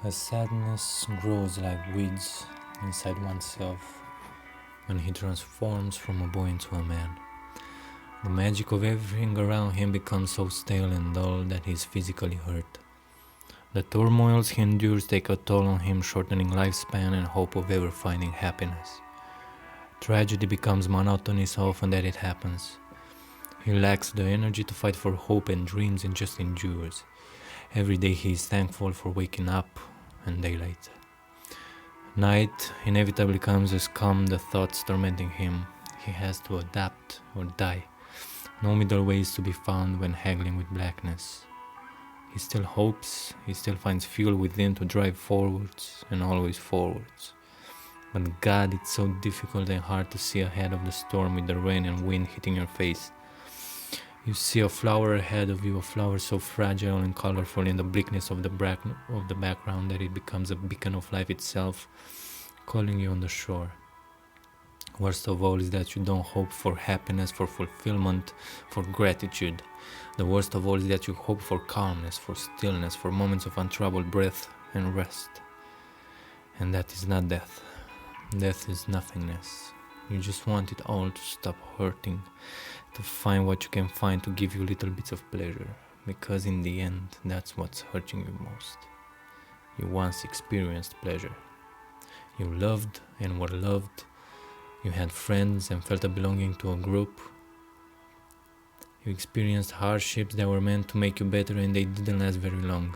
A sadness grows like weeds inside oneself when he transforms from a boy into a man. The magic of everything around him becomes so stale and dull that he is physically hurt. The turmoils he endures take a toll on him, shortening lifespan and hope of ever finding happiness. Tragedy becomes monotony so often that it happens. He lacks the energy to fight for hope and dreams and just endures. Every day he is thankful for waking up and daylight. Night inevitably comes as calm the thoughts tormenting him. He has to adapt or die. No middle way is to be found when haggling with blackness. He still hopes, he still finds fuel within to drive forwards and always forwards. But God, it's so difficult and hard to see ahead of the storm with the rain and wind hitting your face. You see a flower ahead of you, a flower so fragile and colorful in the bleakness of the background that it becomes a beacon of life itself, calling you on the shore. Worst of all is that you don't hope for happiness, for fulfillment, for gratitude. The worst of all is that you hope for calmness, for stillness, for moments of untroubled breath and rest. And that is not death. Death is nothingness. You just want it all to stop hurting, to find what you can find to give you little bits of pleasure, because in the end, that's what's hurting you most. You once experienced pleasure. You loved and were loved. You had friends and felt a belonging to a group. You experienced hardships that were meant to make you better, and they didn't last very long.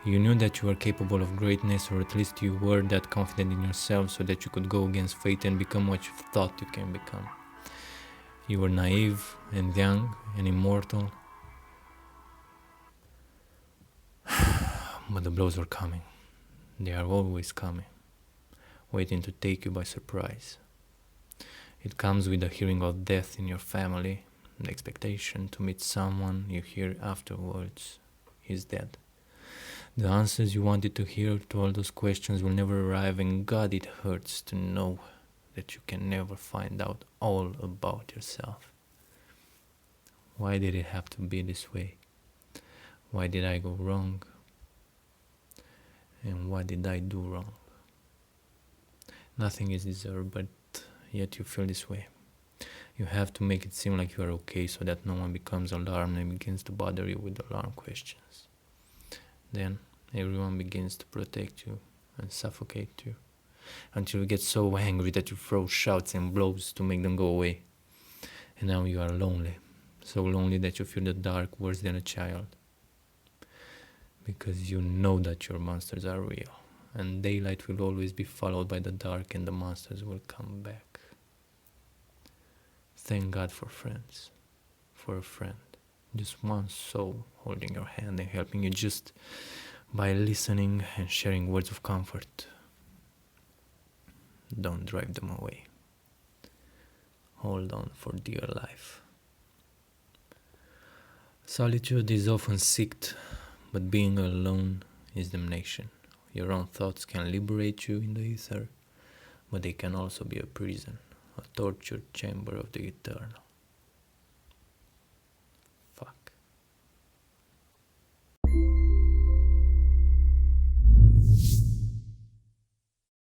You knew that you were capable of greatness, or at least you were that confident in yourself so that you could go against fate and become what you thought you can become. You were naive and young and immortal. But the blows were coming. They are always coming, waiting to take you by surprise. It comes with the hearing of death in your family, the expectation to meet someone you hear afterwards. He's dead. The answers you wanted to hear to all those questions will never arrive, and God, it hurts to know that you can never find out all about yourself. Why did it have to be this way? Why did I go wrong? And what did I do wrong? Nothing is deserved, but yet you feel this way. You have to make it seem like you are okay so that no one becomes alarmed and begins to bother you with alarm questions. Then everyone begins to protect you and suffocate you until you get so angry that you throw shouts and blows to make them go away. And now you are lonely, so lonely that you feel the dark worse than a child. Because you know that your monsters are real, and daylight will always be followed by the dark, and the monsters will come back. Thank God for friends, for a friend. Just one soul holding your hand and helping you just by listening and sharing words of comfort. Don't drive them away. Hold on for dear life. Solitude is often seeked, but being alone is damnation. Your own thoughts can liberate you in the ether, but they can also be a prison, a tortured chamber of the eternal.